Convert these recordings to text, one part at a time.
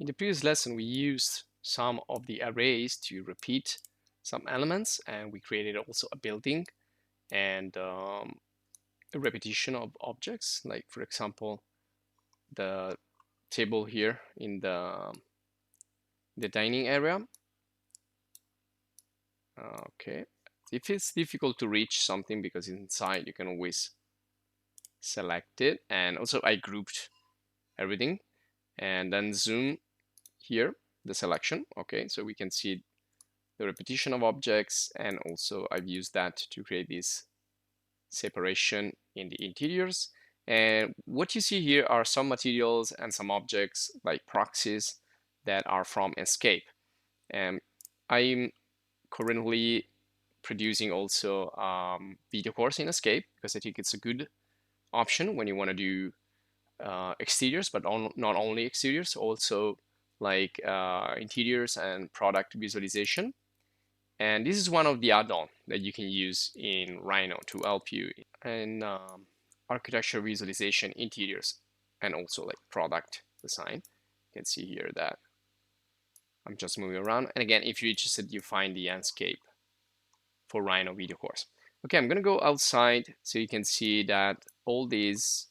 In the previous lesson, we used some of the arrays to repeat some elements, and we created also a building and a repetition of objects, like for example the table here in the dining area. Okay, if it's difficult to reach something because inside, you can always select it. And also I grouped everything and then zoom here the selection. Okay, so we can see the repetition of objects, and also I've used that to create this separation in the interiors. And what you see here are some materials and some objects like proxies that are from Escape. And I'm currently producing also video course in Escape because I think it's a good option when you want to do exteriors, but not only exteriors, also like interiors and product visualization. And this is one of the add-on that you can use in RHINO to help you in architecture visualization, interiors, and also like product design. You can see here that I'm just moving around. And again, if you're interested, you find the Enscape for RHINO video course. Okay, I'm gonna go outside so you can see that all these,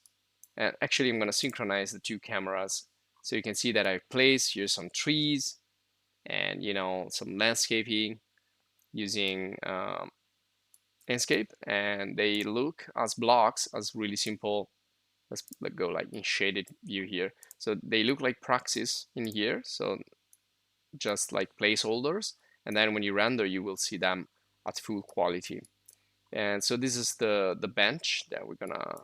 and actually I'm gonna synchronize the two cameras so you can see that I placed here some trees and some landscaping using Enscape, and they look as blocks, as really simple. Let's go like in shaded view here. So they look like proxies in here, so just like placeholders, and then when you render, you will see them at full quality. And so this is the bench that we're gonna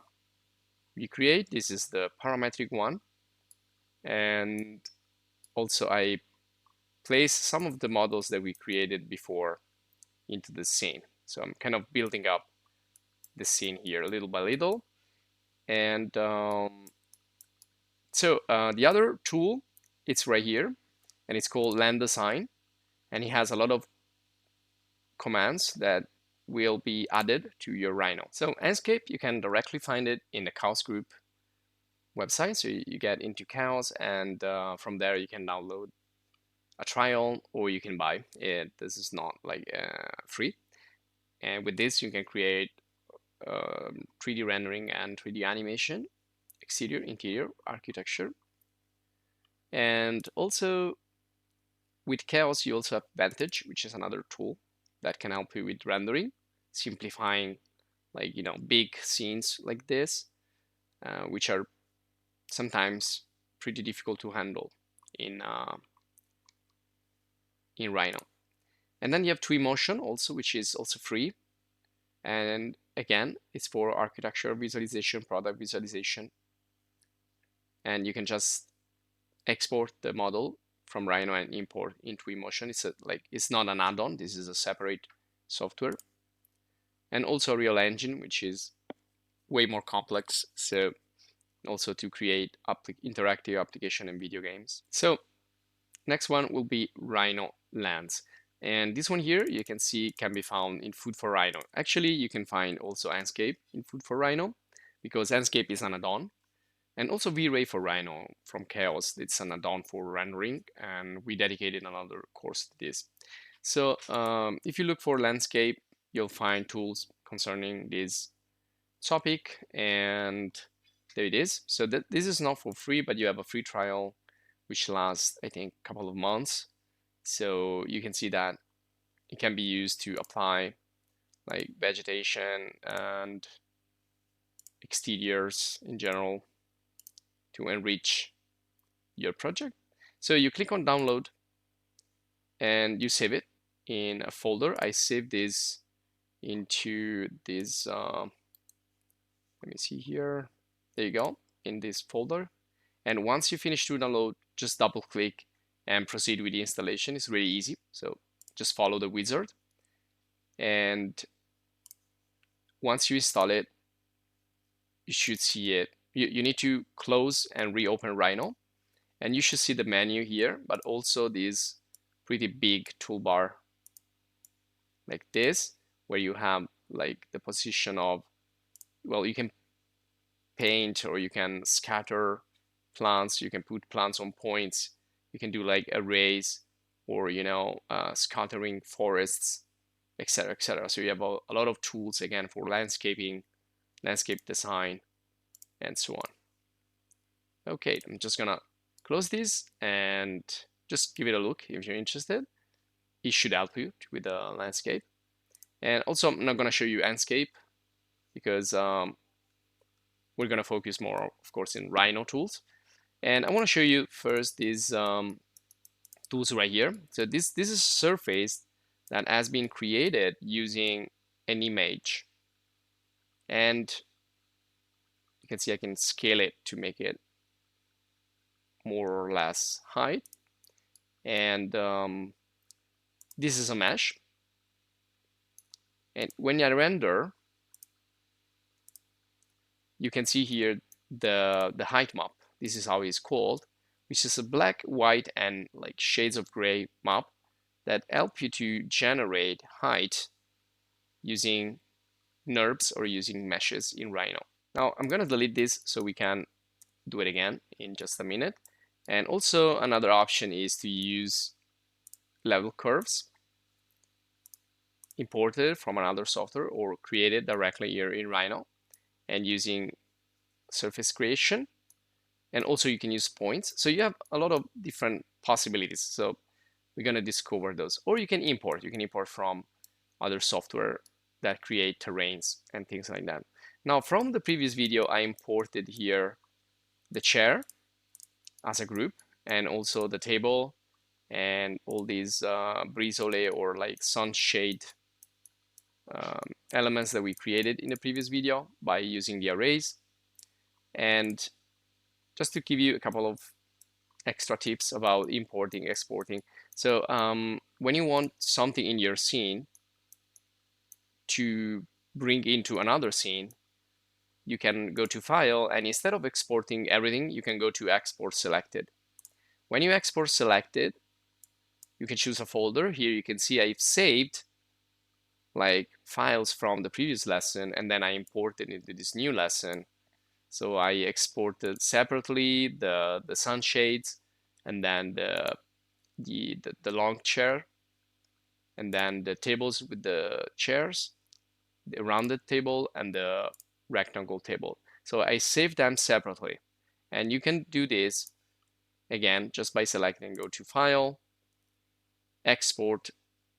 recreate. This is the parametric one, and also I place some of the models that we created before into the scene. So I'm kind of building up the scene here little by little. And so the other tool, it's right here, and it's called land design, and it has a lot of commands that will be added to your RHINO. So Enscape, you can directly find it in the Chaos Group website. So you get into Chaos, and from there you can download a trial, or you can buy it. This is not like free. And with this, you can create 3D rendering and 3D animation, exterior, interior, architecture. And also with Chaos, you also have Vantage, which is another tool that can help you with rendering, simplifying like big scenes like this, which are sometimes pretty difficult to handle in RHINO. And then you have Twinmotion also, which is also free. And again, it's for architecture visualization, product visualization. And you can just export the model from RHINO and import into Twinmotion. It's not an add-on. This is a separate software. And also Real Engine, which is way more complex. So also to create interactive application and video games. So next one will be RHINO Lands. And this one here, you can see, can be found in Food for RHINO. Actually, you can find also Enscape in Food for RHINO, because Enscape is an add-on. And also V-Ray for RHINO from Chaos, it's an add-on for rendering, and we dedicated another course to this. So if you look for landscape, you'll find tools concerning this topic, and there it is. So this is not for free, but you have a free trial which lasts, I think, a couple of months. So you can see that it can be used to apply like vegetation and exteriors in general to enrich your project. So you click on download and you save it in a folder. I saved this into this, let me see here. There you go, in this folder. And once you finish to download, just double click and proceed with the installation. It's really easy. So just follow the wizard. And once you install it, you should see it. You need to close and reopen RHINO. And you should see the menu here, but also this pretty big toolbar like this, where you have like the position of, well, you can paint or you can scatter plants, you can put plants on points, You can do like arrays or, scattering forests, etc., etc. So you have a lot of tools again for landscaping, landscape design, and so on. Okay, I'm just gonna close this and just give it a look if you're interested. It should help you with the landscape. And also, I'm not gonna show you landscape because we're gonna focus more, of course, in RHINO tools. And I want to show you first these tools right here. So this is a surface that has been created using an image, and you can see I can scale it to make it more or less height. And this is a mesh. And when you render, you can see here the Heightmap. This is how it's called, which is a black, white, and like shades of gray map that help you to generate height using NURBS or using meshes in RHINO. Now I'm going to delete this so we can do it again in just a minute. And also another option is to use level curves imported from another software or created directly here in RHINO and using surface creation. And also you can use points. So you have a lot of different possibilities. So we're going to discover those. Or you can import. You can import from other software that create terrains and things like that. Now from the previous video, I imported here the chair as a group and also the table and all these brisole or like sunshade elements that we created in the previous video by using the arrays. And just to give you a couple of extra tips about importing, exporting. So when you want something in your scene to bring into another scene, you can go to File, and instead of exporting everything, you can go to Export Selected. When you export selected, you can choose a folder. Here you can see I've saved like files from the previous lesson, and then I imported into this new lesson. So I exported separately the sunshades, and then the long chair, and then the tables with the chairs, the rounded table, and the rectangle table. So I saved them separately. And you can do this again just by selecting, go to File, Export,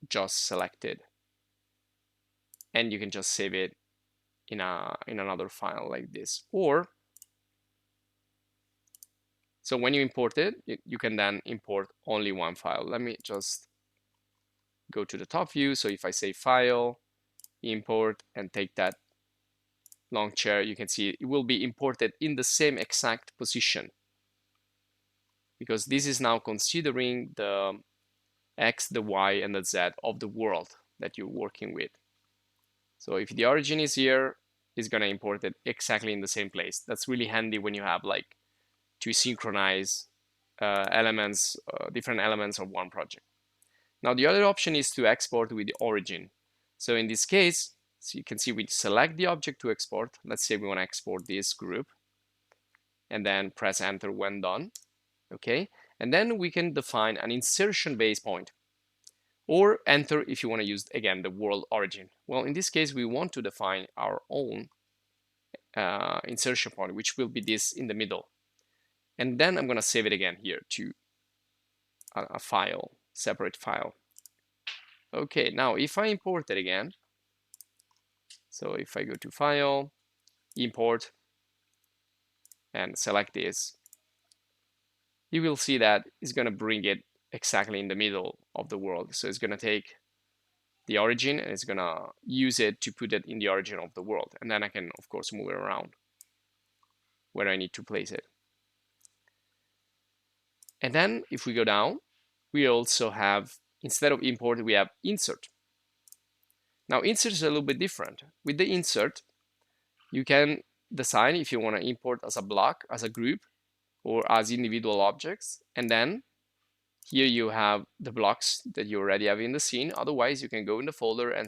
just selected. And you can just save it in another file like this. Or so when you import it, you can then import only one file. Let me just go to the top view. So if I say File, Import, and take that long chair, you can see it will be imported in the same exact position, because this is now considering the X, the Y, and the Z of the world that you're working with. So if the origin is here, it's going to import it exactly in the same place. That's really handy when you have like to synchronize elements, different elements of one project. Now the other option is to export with the origin. So in this case, so you can see we select the object to export. Let's say we want to export this group, and then press enter when done. Okay, and then we can define an insertion base point, or enter if you want to use again the world origin. Well, in this case we want to define our own insertion point, which will be this in the middle. And then I'm going to save it again here to a file, separate file. Okay, now if I import it again, so if I go to File, Import, and select this, you will see that it's going to bring it exactly in the middle of the world. So it's going to take the origin and it's going to use it to put it in the origin of the world. And then I can, of course, move it around where I need to place it. And then if we go down, we also have, instead of import, we have insert. Now insert is a little bit different. With the insert, you can decide if you want to import as a block, as a group, or as individual objects. And then here you have the blocks that you already have in the scene. Otherwise, you can go in the folder and